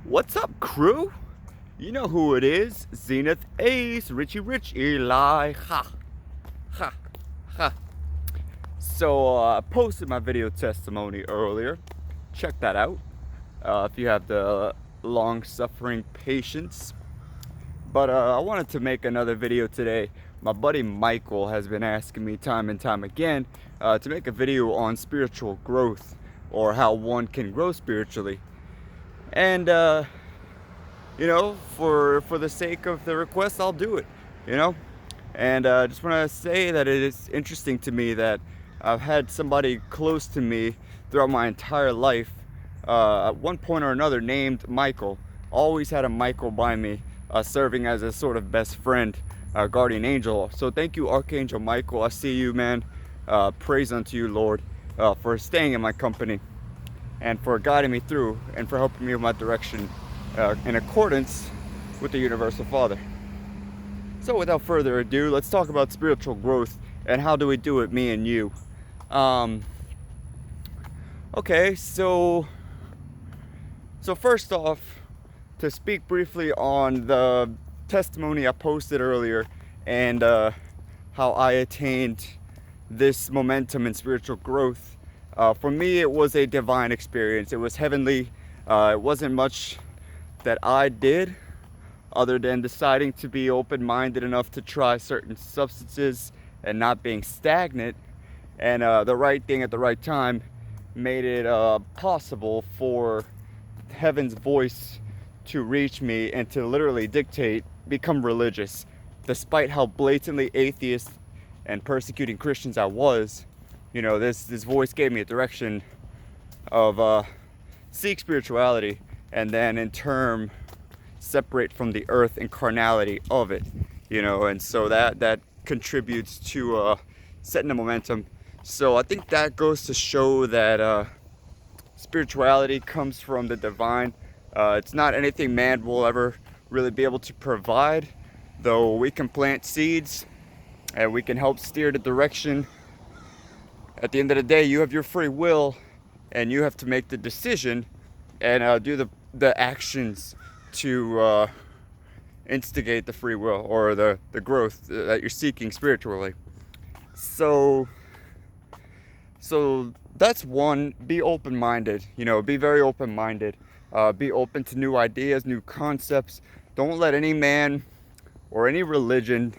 What's up, crew? You know who it is. Zenith Ace, Richie Rich, Eli. Ha, ha, ha. So, I posted my video testimony earlier. Check that out if you have the long-suffering patience. But I wanted to make another video today. My buddy Michael has been asking me time and time again to make a video on spiritual growth, or how one can grow spiritually. And for the sake of the request, I'll do it, you know. And I just want to say that it is interesting to me that I've had somebody close to me throughout my entire life, at one point or another, named Michael. Always had a Michael by me, serving as a sort of best friend, guardian angel. So thank you, Archangel Michael. I see you, man. Praise unto you, Lord, for staying in my company and for guiding me through and for helping me with my direction in accordance with the Universal Father. So without further ado, let's talk about spiritual growth and how do we do it, me and you. Okay, so first off, to speak briefly on the testimony I posted earlier and how I attained this momentum in spiritual growth. For me, it was a divine experience. It was heavenly. It wasn't much that I did other than deciding to be open-minded enough to try certain substances and not being stagnant. And the right thing at the right time made it possible for heaven's voice to reach me and to literally become religious. Despite how blatantly atheist and persecuting Christians I was, this voice gave me a direction of seek spirituality, and then in turn separate from the earth and carnality of it, and so that contributes to setting the momentum. So I think that goes to show that spirituality comes from the divine. It's not anything man will ever really be able to provide, though we can plant seeds and we can help steer the direction. At the end of the day, you have your free will and you have to make the decision and do the actions to instigate the free will or the growth that you're seeking spiritually. So that's one. Be open-minded, be very open-minded. Be open to new ideas, new concepts. Don't let any man or any religion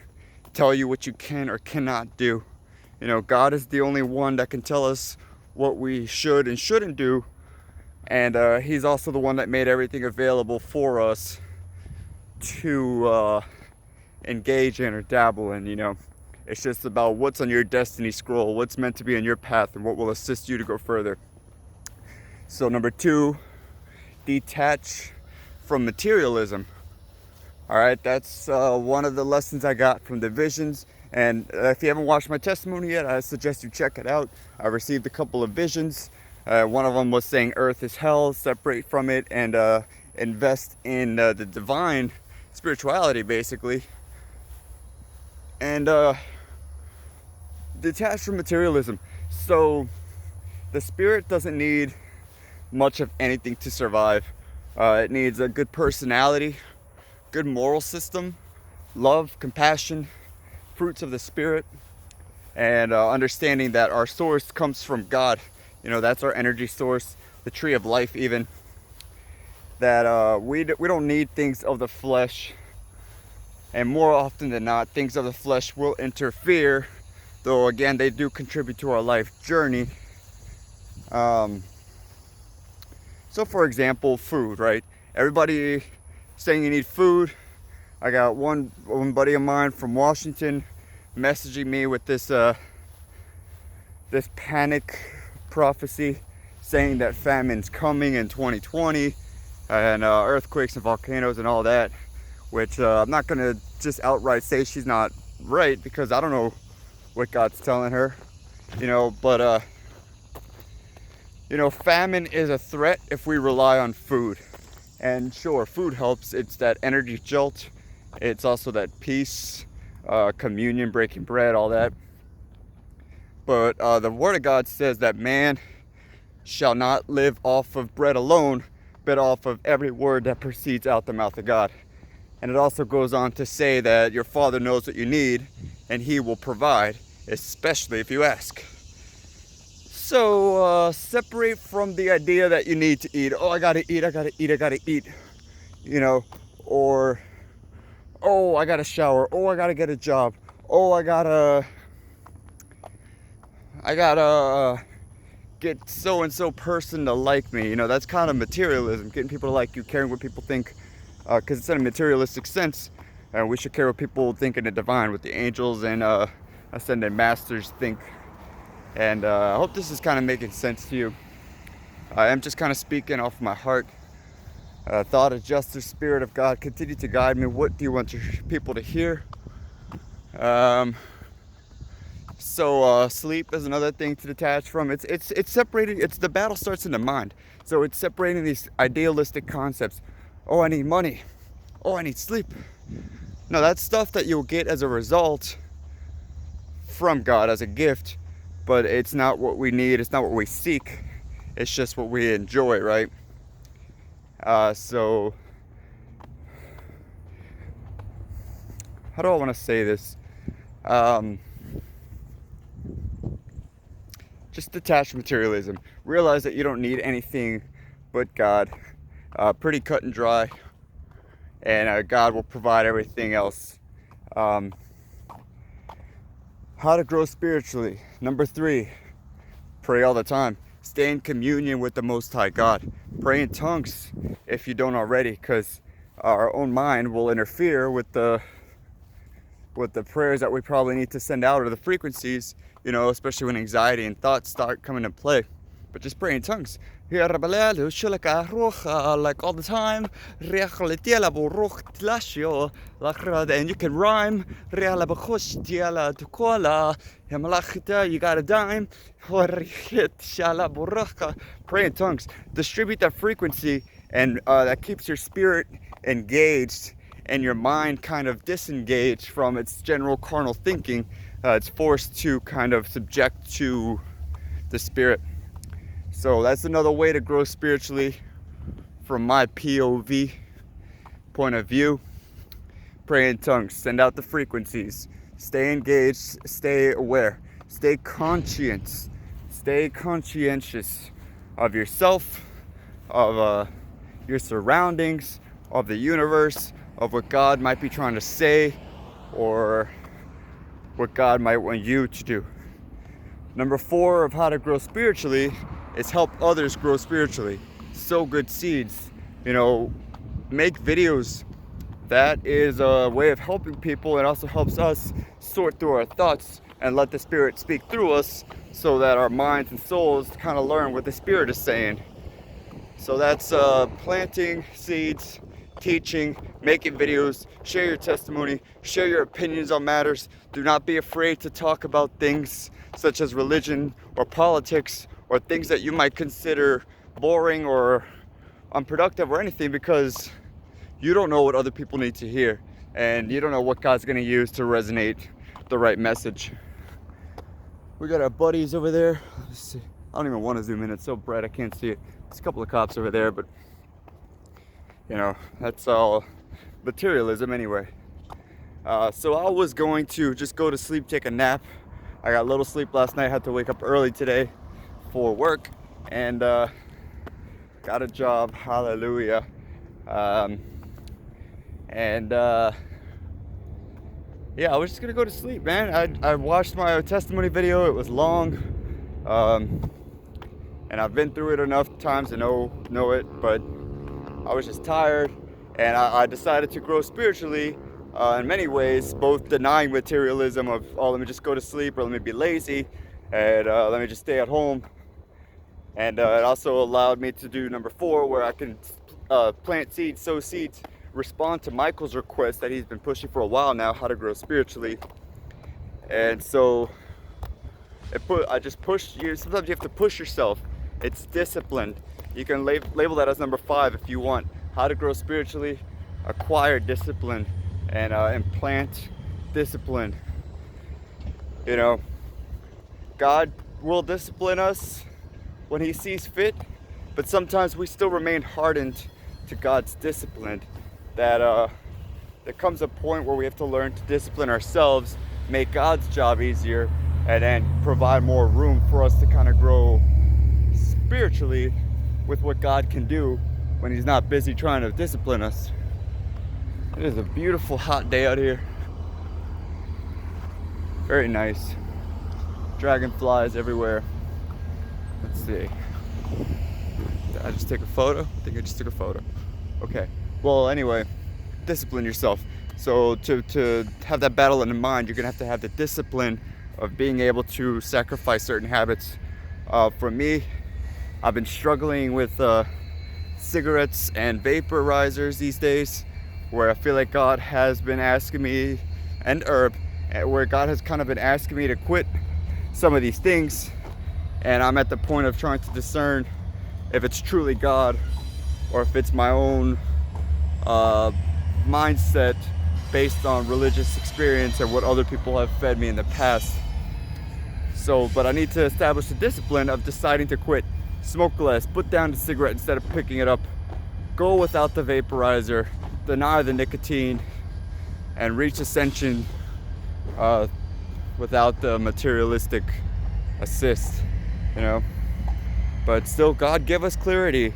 tell you what you can or cannot do. God is the only one that can tell us what we should and shouldn't do. And he's also the one that made everything available for us to engage in or dabble in. It's just about what's on your destiny scroll, what's meant to be in your path, and what will assist you to go further. So number 2, detach from materialism. All right, that's one of the lessons I got from the visions. And if you haven't watched my testimony yet, I suggest you check it out. I received a couple of visions. One of them was saying earth is hell, separate from it, and invest in the divine spirituality, basically. And detach from materialism. So the spirit doesn't need much of anything to survive. It needs a good personality, good moral system, love, compassion, fruits of the spirit, and understanding that our source comes from God. That's our energy source, the tree of life even. That we don't need things of the flesh, and more often than not, things of the flesh will interfere, though again they do contribute to our life journey. So for example, food, right? Everybody saying you need food. I got one buddy of mine from Washington messaging me with this panic prophecy saying that famine's coming in 2020 and earthquakes and volcanoes and all that, which I'm not gonna just outright say she's not right, because I don't know what God's telling her, but famine is a threat if we rely on food. And sure, food helps. It's that energy jolt. It's also that peace, communion, breaking bread, all that. But the Word of God says that man shall not live off of bread alone, bit off of every word that proceeds out the mouth of God. And it also goes on to say that your Father knows what you need and He will provide, especially if you ask. So separate from the idea that you need to eat. Oh, I gotta eat, I gotta eat, I gotta eat. You know, or, oh, I gotta shower. Oh, I gotta get a job. Oh, I gotta get so-and-so person to like me. You know, that's kind of materialism, getting people to like you, caring what people think, because it's in a materialistic sense. And we should care what people think in the divine, what the angels and ascended masters think. And I hope this is kind of making sense to you. I am just kind of speaking off my heart. Thought of justice, Spirit of God, continue to guide me. What do you want your people to hear? So sleep is another thing to detach from. It's separating. It's the battle starts in the mind. So it's separating these idealistic concepts. Oh, I need money. Oh, I need sleep. No, that's stuff that you'll get as a result from God as a gift, but it's not what we need. It's not what we seek. It's just what we enjoy, right? So how do I want to say this? Just detach from materialism. Realize that you don't need anything but God. Pretty cut and dry. And God will provide everything else. How to grow spiritually. Number 3, pray all the time. Stay in communion with the Most High God. Pray in tongues if you don't already, because our own mind will interfere with the prayers that we probably need to send out, or the frequencies, you know, especially when anxiety and thoughts start coming into play. But just pray in tongues. Like all the time. And you can rhyme. You got a dime. Pray in tongues. Distribute that frequency, and that keeps your spirit engaged and your mind kind of disengaged from its general carnal thinking. It's forced to kind of subject to the spirit. So that's another way to grow spiritually from my POV point of view. Pray in tongues, send out the frequencies, stay engaged, stay aware, stay conscientious of yourself, of your surroundings, of the universe, of what God might be trying to say, or what God might want you to do. Number 4 of how to grow spiritually is help others grow spiritually. Sow good seeds. You know, make videos. That is a way of helping people. It also helps us sort through our thoughts and let the Spirit speak through us, so that our minds and souls kind of learn what the Spirit is saying. So that's planting seeds, teaching, making videos, share your testimony, share your opinions on matters. Do not be afraid to talk about things such as religion or politics, or things that you might consider boring or unproductive or anything, because you don't know what other people need to hear, and you don't know what God's going to use to resonate the right message. We got our buddies over there. Let's see. I don't even want to zoom in. It's so bright I can't see it. There's a couple of cops over there, but you know, that's all materialism anyway. So I was going to just go to sleep, take a nap. I got little sleep last night. Had to wake up early today for work, and got a job. Hallelujah. Yeah, I was just gonna go to sleep, man. I watched my testimony video. It was long, and I've been through it enough times to know it, but I was just tired, and I decided to grow spiritually in many ways, both denying materialism of, oh, let me just go to sleep, or let me be lazy, and let me just stay at home. And it also allowed me to do number 4, where I can plant seeds, sow seeds, respond to Michael's request that he's been pushing for a while now, how to grow spiritually. And so I just pushed you. Sometimes you have to push yourself. It's disciplined. You can label that as number 5 if you want. How to grow spiritually, acquire discipline, and implant discipline. You know, God will discipline us when He sees fit. but sometimes we still remain hardened to God's discipline. That there comes a point where we have to learn to discipline ourselves, make God's job easier, and then provide more room for us to kind of grow spiritually with what God can do when He's not busy trying to discipline us. It is a beautiful hot day out here. Very nice. Dragonflies everywhere. Let's see. Did I just take a photo? I think I just took a photo. Okay. Well, anyway, discipline yourself. So to have that battle in mind, you're gonna have to have the discipline of being able to sacrifice certain habits. For me, I've been struggling with cigarettes and vaporizers these days, where I feel like God has been asking me, and herb, where God has kind of been asking me to quit some of these things, and I'm at the point of trying to discern if it's truly God or if it's my own mindset based on religious experience and what other people have fed me in the past. So, but I need to establish the discipline of deciding to quit, smoke less, put down the cigarette instead of picking it up, go without the vaporizer, deny the nicotine, and reach ascension without the materialistic assist, you know. But still, God give us clarity.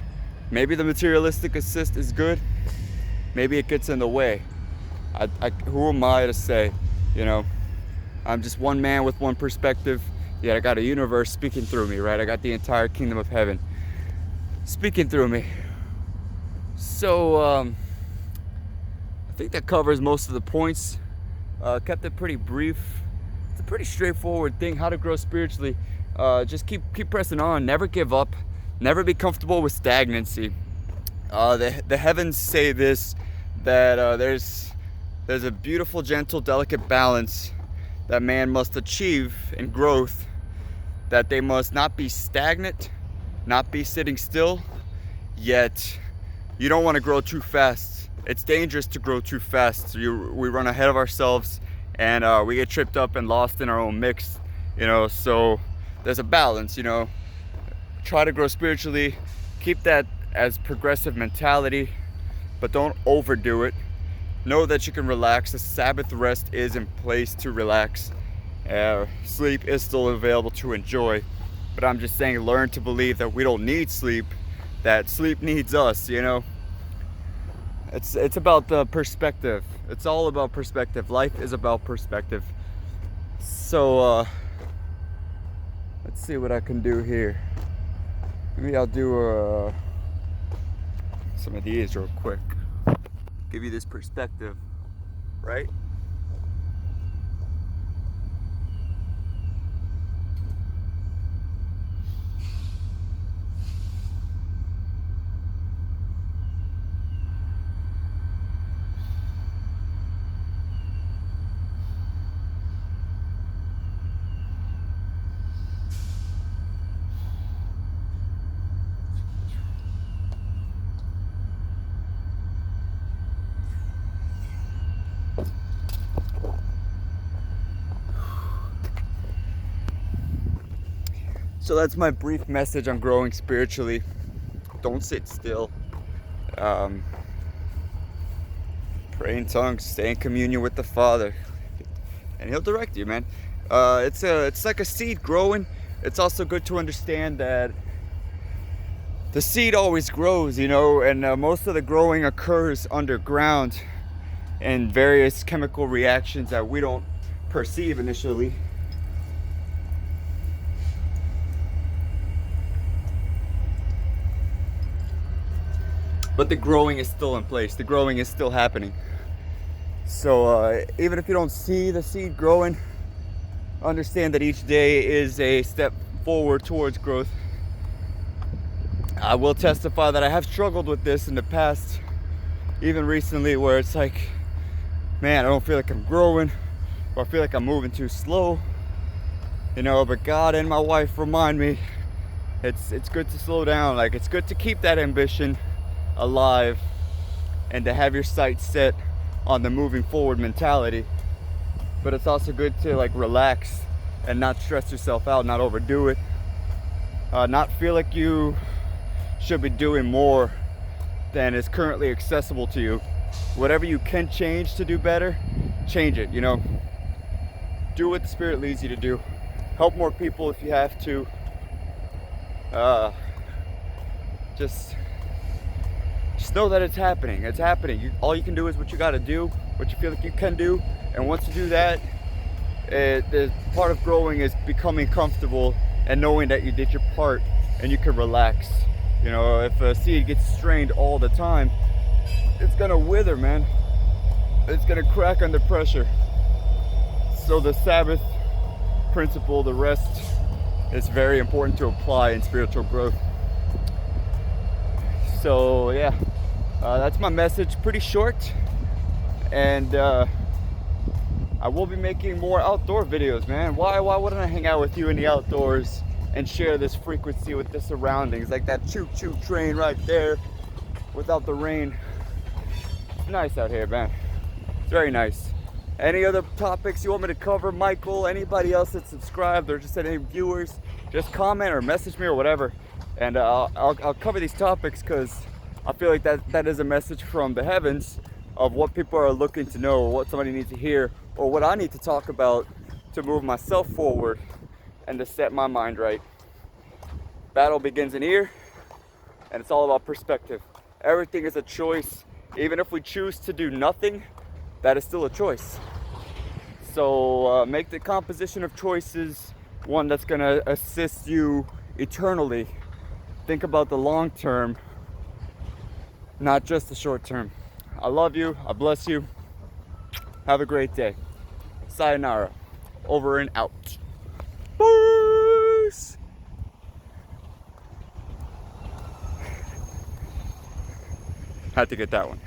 Maybe the materialistic assist is good, maybe it gets in the way. Who am I to say, you know? I'm just one man with one perspective, yet I got a universe speaking through me, right? I got the entire kingdom of heaven speaking through me. So I think that covers most of the points. Kept it pretty brief. It's a pretty straightforward thing, how to grow spiritually. Just keep pressing on, never give up, never be comfortable with stagnancy. The heavens say this, that there's a beautiful, gentle, delicate balance that man must achieve in growth, that they must not be stagnant, not be sitting still, yet you don't want to grow too fast. It's dangerous to grow too fast. We run ahead of ourselves, and we get tripped up and lost in our own mix, you know. So there's a balance, you know. Try to grow spiritually, keep that as progressive mentality, but don't overdo it. Know that you can relax. The Sabbath rest is in place to relax. Sleep is still available to enjoy, but I'm just saying, learn to believe that we don't need sleep, that sleep needs us, you know. It's about the perspective. It's all about perspective. Life is about perspective. So let's see what I can do here. Maybe I'll do some of these real quick. Give you this perspective, right? So that's my brief message on growing spiritually. Don't sit still. Pray in tongues, stay in communion with the Father, and He'll direct you, man. It's like a seed growing. It's also good to understand that the seed always grows, you know, and most of the growing occurs underground in various chemical reactions that we don't perceive initially. But the growing is still in place. The growing is still happening. So even if you don't see the seed growing, understand that each day is a step forward towards growth. I will testify that I have struggled with this in the past, even recently, where it's like, man, I don't feel like I'm growing, or I feel like I'm moving too slow, you know. But God and my wife remind me it's good to slow down. Like, it's good to keep that ambition alive and to have your sights set on the moving forward mentality, but it's also good to like relax and not stress yourself out, not overdo it, not feel like you should be doing more than is currently accessible to you. Whatever you can change to do better, change it, you know. Do what the Spirit leads you to do. Help more people if you have to. Just know that it's happening. It's happening. All you can do is what you got to do, what you feel like you can do. And once you do that, the part of growing is becoming comfortable and knowing that you did your part and you can relax. You know, if a seed gets strained all the time, it's gonna wither, man. It's gonna crack under pressure. So the Sabbath principle, the rest, is very important to apply in spiritual growth. So yeah, that's my message. Pretty short, and I will be making more outdoor videos, man. Why wouldn't I hang out with you in the outdoors and share this frequency with the surroundings, like that choo-choo train right there without the rain? It's nice out here, man. It's very nice. Any other topics you want me to cover, Michael, anybody else that's subscribed, or just any viewers, just comment or message me or whatever, and I'll cover these topics, because I feel like that is a message from the heavens of what people are looking to know, or what somebody needs to hear, or what I need to talk about to move myself forward and to set my mind right. Battle begins in here, and it's all about perspective. Everything is a choice. Even if we choose to do nothing, that is still a choice. So make the composition of choices one that's going to assist you eternally. Think about the long term, not just the short term. I love you. I bless you. Have a great day. Sayonara. Over and out. Peace. Had to get that one.